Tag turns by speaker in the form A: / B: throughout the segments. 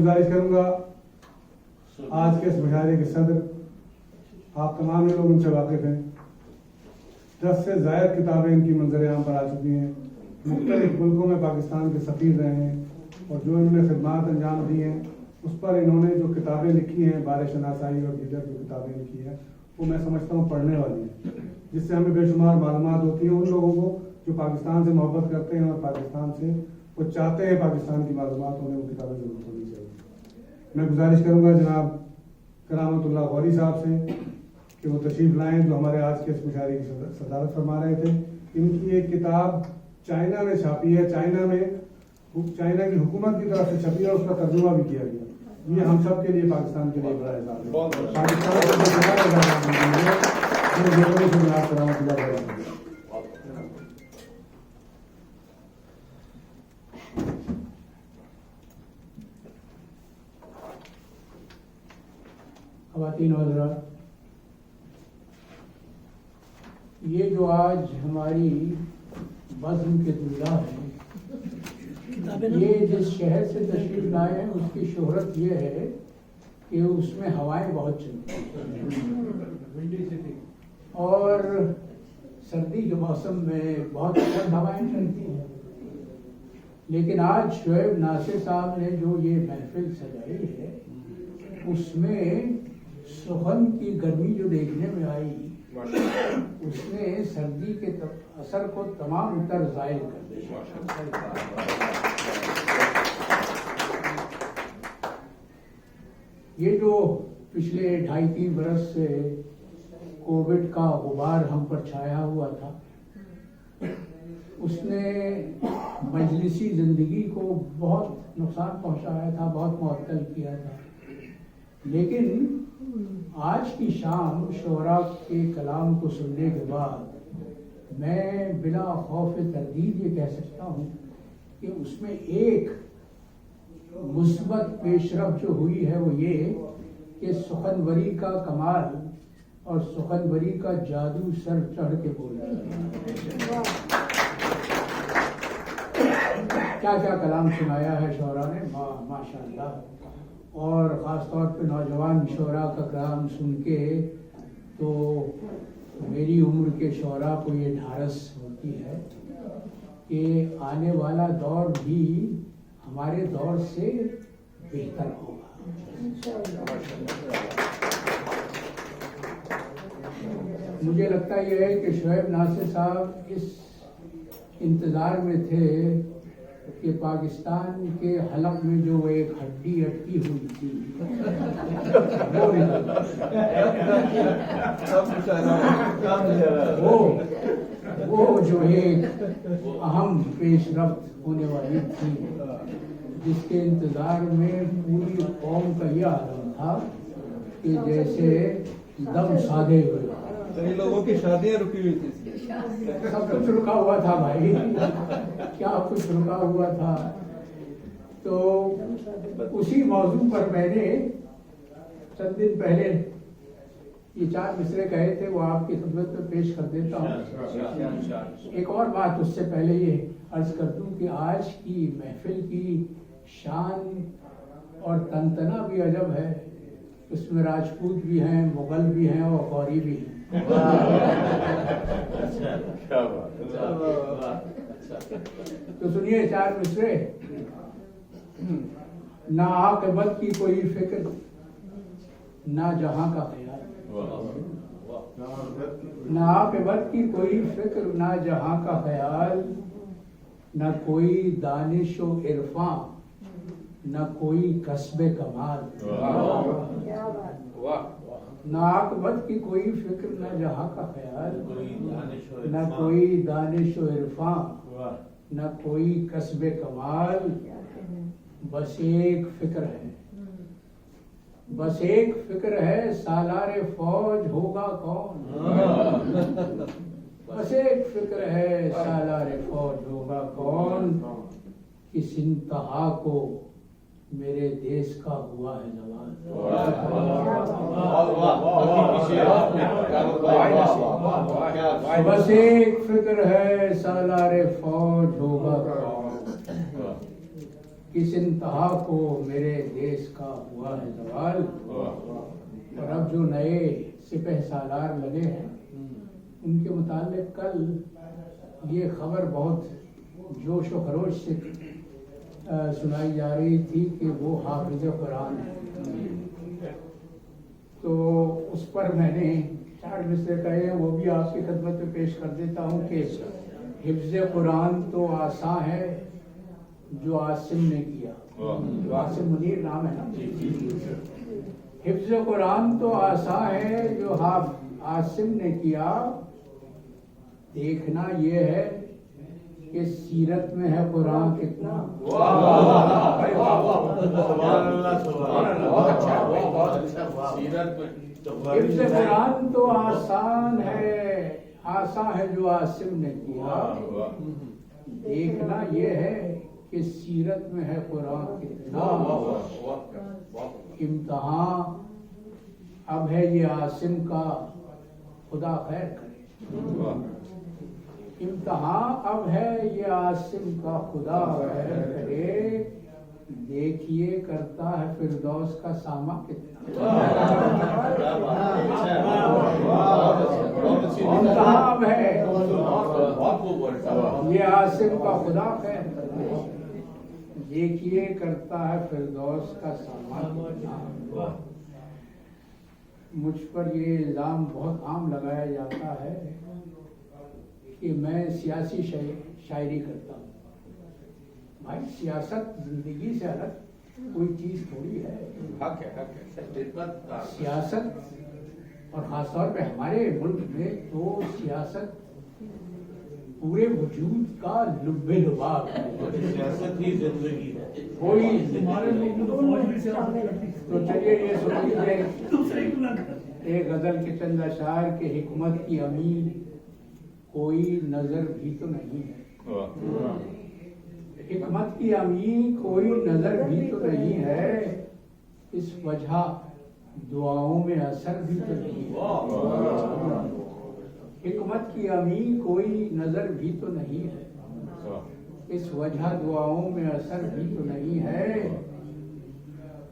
A: गुजारिश करूंगा आज के इस मुशायरे के सदर आप तमाम लोग उनसे वाकिफ हैं। 10 से ज़ायद किताबें इनकी मंजर आम पर आ चुकी हैं। मुख्तलिफ मुल्कों में पाकिस्तान के सफ़ीर रहे हैं और जो इन्होंने खिदमात अंजाम दी हैं उस पर इन्होंने जो किताबें लिखी हैं, बारे शनासाई और दीगर जो किताबें लिखी हैं वो मैं समझता हूँ पढ़ने वाली हैं, जिससे हमें बेशुमार मालूमात होती हैं उन लोगों को जो पाकिस्तान से मोहब्बत करते हैं और पाकिस्तान से वो चाहते हैं पाकिस्तान की मालूमात उन्हें वो किताबें जरूर होनी चाहिए। मैं गुजारिश करूँगा जनाब करामतुल्लाह गौरी साहब से कि वो तशरीफ लाएं जो हमारे आज के इस मुशायरे की सदारत फरमा रहे थे। इनकी एक किताब चाइना में छापी है, चाइना की हुकूमत की तरफ से छपी है, उसका तर्जुमा भी किया गया। ये हम सब के लिए पाकिस्तान के लिए बड़ा एहसास है।
B: ख़वातीन व हज़रात, ये जो आज हमारी बज़्म के दुल्हा है, ये जिस शहर से तशरीफ लाए हैं उसकी शोहरत ये है कि उसमें हवाएं बहुत चलती हैं और सर्दी के मौसम में बहुत सर्द हवाएं चलती हैं। लेकिन आज शोएब नासिर साहब ने जो ये महफिल सजाई है उसमें सुखन की गर्मी जो देखने में आई उसने सर्दी के असर को तमाम तर ज़ाहिर कर दिया। ये जो पिछले 2.5-3 बरस से कोविड का गुबार हम पर छाया हुआ था उसने मजलिसी ज़िंदगी को बहुत नुकसान पहुंचाया था, बहुत मुअत्तल किया था। लेकिन आज की शाम शोरा के कलाम को सुनने के बाद मैं बिला खौफ तरदीद ये कह सकता हूँ कि उसमें एक मुस्बत पेशरफ जो हुई है वो ये कि सुखनवरी का कमाल और सुखनवरी का जादू सर चढ़ के बोल रहा है। क्या क्या कलाम सुनाया है शोरा ने, माशाअल्लाह। और ख़ास तौर पे नौजवान शोरा का कलाम सुन के तो मेरी उम्र के शोरा को ये ढारस होती है कि आने वाला दौर भी हमारे दौर से बेहतर होगा। मुझे लगता यह है कि शोएब नासिर साहब इस इंतज़ार में थे कि पाकिस्तान के हलक में जो वो एक हड्डी अटकी हुई थी वो जो एक अहम पेशरफ्त होने वाली थी जिसके इंतजार में पूरी कौम का यह आलम था कि जैसे दम साधे हुए।
C: कई लोगों की शादियां रुकी हुई थी,
B: सब कुछ रुका हुआ था भाई, क्या कुछ रुका हुआ था। तो उसी मौजू पर मैंने चंद दिन पहले ये 4 मिसरे कहे थे, वो आपकी खिदमत में पेश कर देता हूँ। एक और बात उससे पहले ये अर्ज कर दूं कि आज की महफिल की शान और तंतना भी अजब है। उसमें राजपूत भी हैं, मुगल भी हैं और गौरी भी हैं। तो सुनिए 4 मिसरे। ना आक़िबत की कोई फिक्र, ना जहां का ख्याल, ना आक़िबत की कोई फिक्र, ना जहां का ख्याल, ना कोई दानिश व इरफान, ना कोई कस्बे कमाल। ना आक़िबत की कोई फिक्र, ना जहां का ख्याल, ना कोई दानिश व इरफान, ना कोई कस्बे कमाल, बस एक फिक्र है, बस एक फिक्र है, सालारे फौज होगा कौन। बस एक फिक्र है, सालारे फौज होगा कौन। किस इंतहा को मेरे देश का हुआ है जवान। बस एक फिक्र है, सालारे फौज होगा कौन। किस इंतहा को मेरे देश का हुआ है सवाल। और अब जो नए सिपह सालार लगे हैं उनके मुतालिक कल ये खबर बहुत जोश व खरोश से सुनाई जा रही थी कि वो हाफिज कुरान है। तो उस पर मैंने 4 मिसरे कहे हैं, वो भी आपकी खिदमत में पेश कर देता हूँ कि हिफ्ज़ कुरान तो आसान है जो आसिम ने किया। आसिम मुनीर नाम है ना। हिफ्ज़ कुरान तो आसान है जो आसिम ने किया, देखना ये है कि सीरत में है कुरान कितना। हिफ्ज़ कुरान तो आसान है जो आसिम ने किया, देखना ये है कि सीरत में है कुरान कितना। इम्तिहान अब है ये आसिम का, खुदा खैर करे। इम्तिहान अब है ये आसिम का, खुदा खैर करे। देखिए करता है फिरदौस का सामा कितना। इम्तिहान अब है ये आसिम का, खुदा खैर करे। देखिए करता है फिरदौस का सामा कितना। मुझ पर ये इल्जाम बहुत आम लगाया जाता है कि मैं सियासी शायरी करता हूँ। भाई सियासत जिंदगी से अलग कोई चीज थोड़ी है।
C: हक है।
B: सियासत और खासतौर पे हमारे मुल्क में तो सियासत पूरे वजूद का लुब्बे लुबाब है।
D: सियासत ही जिंदगी है।
B: कोई तो चलिए ये सुनिए एक गजल के चंद अशार के हिकमत की अमीन कोई नजर भी तो नहीं है। हिकमत की अमीन कोई नजर भी तो नहीं है, इस वजह दुआओं में असर भी तो नहीं है। हिकमत की अमीन कोई नजर भी तो नहीं है, इस वजह दुआओं में असर भी तो नहीं है।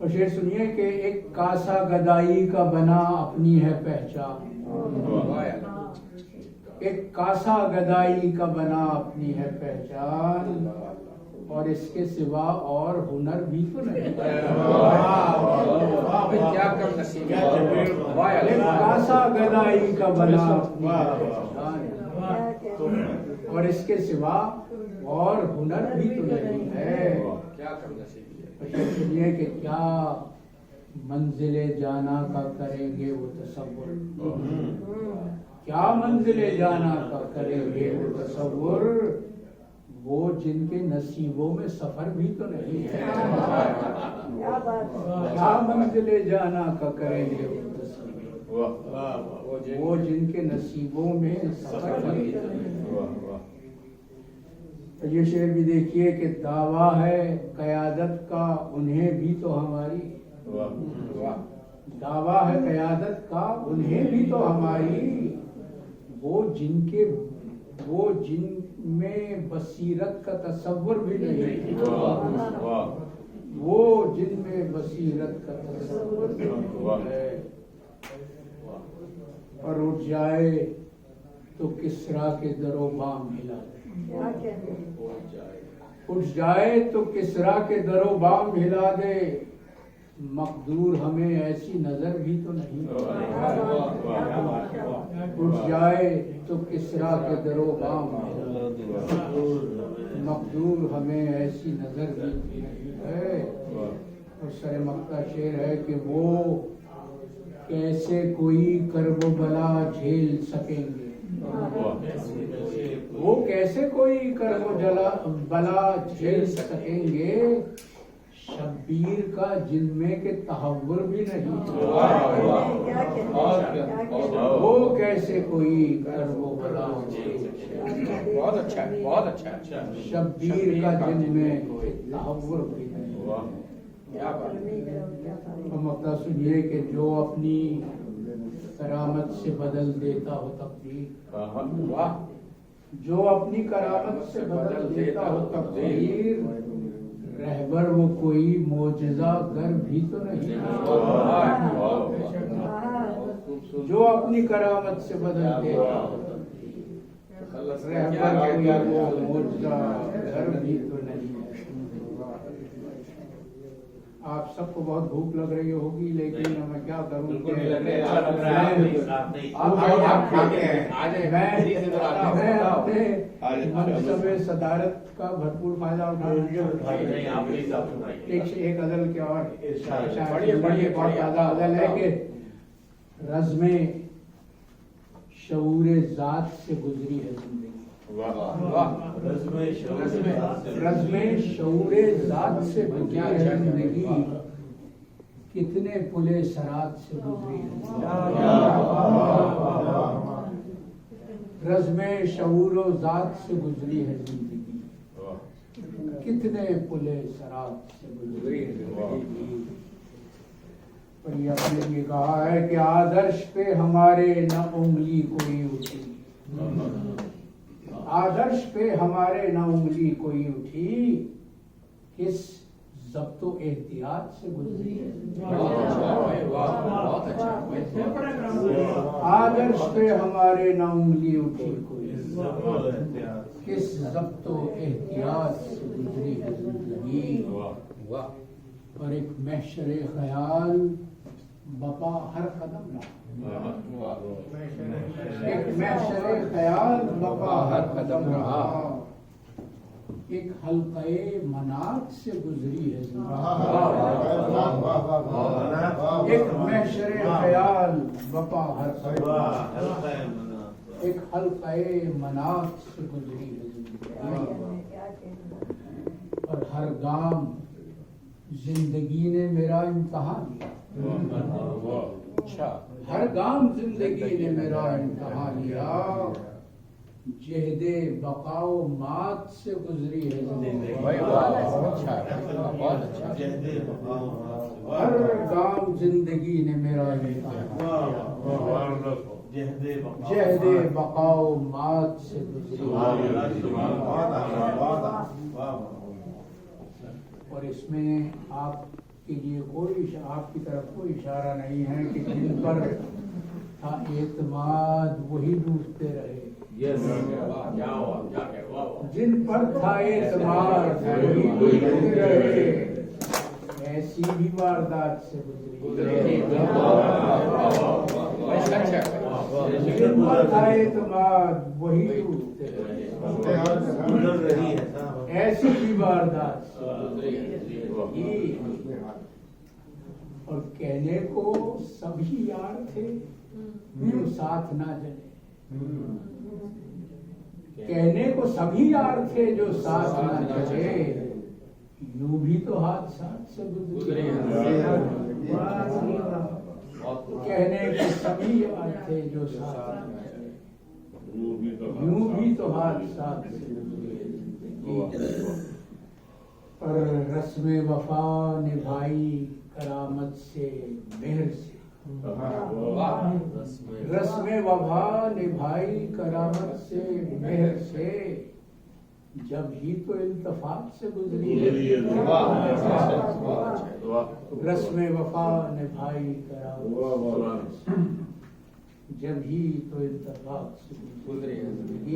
B: और शेर सुनिए कि एक कासा गदाई का बना अपनी है पहचान। एक कासा गदाई का बना अपनी है पहचान, और इसके सिवा और हुनर भी तो नहीं।
C: क्या कम नसीब।
B: एक कासा गदाई का बना अपनी है पहचान, और इसके सिवा और हुनर भी तो नहीं है।
C: क्या कम नसीब।
B: सुनिए कि क्या मंजिले जाना का करेंगे वो तसव्वुर। क्या मंजिले जाना का करेंगे वो तसव्वुर, वो जिनके नसीबों में सफर भी तो नहीं है। क्या मंजिले जाना का करेंगे वो तसव्वुर, वो जिनके नसीबों में सफर भी तो नहीं है। तो ये शेर भी देखिए कि दावा है क़यादत का उन्हें भी तो हमारी। दावा है क़यादत का उन्हें भी तो हमारी, वो जिनमें बसीरत का तसव्वुर भी नहीं। वो जिनमें बसीरत का तसव्वुर भी नहीं है। और उठ जाए तो किसरा के दरो बाम हिला दे। उठ जाए तो किसरा के दरो बाम हिला दे, मकदूर हमें ऐसी नजर भी तो नहीं। उठ जाए तो किसरा के दरो बाम हिला दे, मकदूर हमें ऐसी नजर भी नहीं है। और सर मक्ता शेर है कि वो कैसे कोई कर्ब बला झेल सकेंगे। वो कैसे कोई कर्ब बला झेल सकेंगे, शब्बीर का जिनमें के तहव्वुर भी नहीं। वो कैसे कोई कर्ब बला झेल सकेंगे।
C: बहुत अच्छा है, बहुत अच्छा।
B: शब्बीर का जिनमें तहव्वुर भी नहीं।
C: क्या बात।
B: तो मक्ता सुनिए कि जो अपनी करामत से बदल देता हो तकदीर।
C: वाह।
B: जो अपनी करामत से बदल देता हो तकदीर, रहबर वो कोई मोजज़ा गर भी तो नहीं, जो अपनी करामत से बदलते हैं। रहबर कोई वो मोजज़ा गर भी तो नहीं। आप सबको बहुत भूख लग रही होगी, लेकिन मैं क्या करूं कि मैं अपने मनसब सदारत का भरपूर फायदा उठाना एक गजल के और बड़ी बहुत ताज़ा गजल है कि रज़्मे शऊर ज़ात से गुजरी है जिंदगी। रज़्मे शऊर ज़ात से गुजरी है जिंदगी, कितने पुले सरात से गुजरी है। रज़्मे शऊर ज़ात से गुजरी है जिंदगी, कितने पुले सरात से गुजरी है जिंदगी। और ये अपने लिए कहा है कि आदर्श पे हमारे न उंगली कोई उठी, आदर्श पे हमारे न उंगली कोई उठी, किस ज़ब्तो एहतियात से गुजरी है। आदर्श पे हमारे न उंगली उठी कोई, किस ज़ब्तो एहतियात से गुजरी है जिंदगी। और एक महशरे ख्याल बपा हर कदम रहा, एक महशरे ख्याल बपा हर कदम रहा, एक हल्क़े मनात से गुजरी है जिंदगी। एक महशरे ख्याल बपा हर कदम, एक हल्क़े मनात से गुजरी है जिंदगी। और हर गाम जिंदगी ने मेरा इम्तहान लिया, हर गाम जिंदगी ने मेरा इम्तहान लिया, जहदे बकाओ मात से गुजरी है जिंदगी। हर गाम जिंदगी ने मेरा इम्तहान लिया, जहदे बकाओ मात से गुजरी है। और इसमें आपके लिए आपकी तरफ कोई इशारा नहीं है कि जिन पर था एतमाद वही डूबते रहे, जिन पर था एतमाद वही डूबते रहे, ऐसी भी वारदात से गुजरी। जिन पर था एतमाद वही डूबते रहे, ऐसी भी वारदात से गुजरी। और कहने को सभी यार थे जो साथ ना जले, कहने को सभी यार थे जो साथ ना जले, यूं भी तो हाथ साथ से गुजरे। कहने को सभी यार थे जो साथ ना जले, यूं भी तो हाथ साथ से गुजरे। पर रस्मे वफा निभाई करामत से मेहर से, रस्मे वफा निभाई करामत से मेहर से, जब ही तो इल्तफात से गुजरी है। रस्मे वफा निभाई करामत से, जब ही तो इल्तफात से गुजरी है जिंदगी।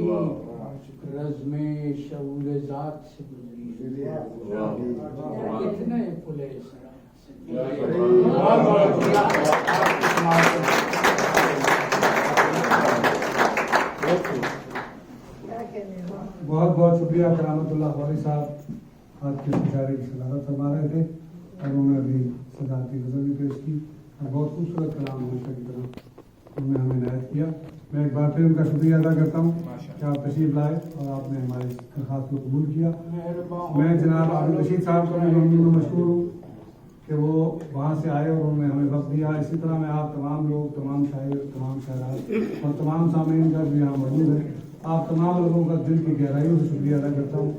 B: रज़्मे शऊर ज़ात से गुजरी है, कितने पुले सरात से।
A: बहुत बहुत शुक्रिया करामतुल्लाह फौरी साहब, आज के मुशायरे की सदारत फरमा रहे थे और उन्होंने अभी सदारती गज़ल भी पेश की और बहुत खूबसूरत कलाम हमेशा की तरह उन्होंने हमें इनायत किया। मैं एक बार फिर उनका शुक्रिया अदा करता हूँ कि आप तशरीफ लाए और आपने हमारी दरख्वास्त को कबूल किया। मैं जनाब अब्दुल रशीद साहब का भी मशहूर हूँ कि वो वहाँ से आए और उन्होंने हमें वक्त दिया। इसी तरह मैं आप तमाम लोग, तमाम शायर, तमाम शायरात और तमाम सामीन का भी यहाँ मौजूद है, आप तमाम लोगों का दिल की गहराइयों से शुक्रिया अदा करता हूँ।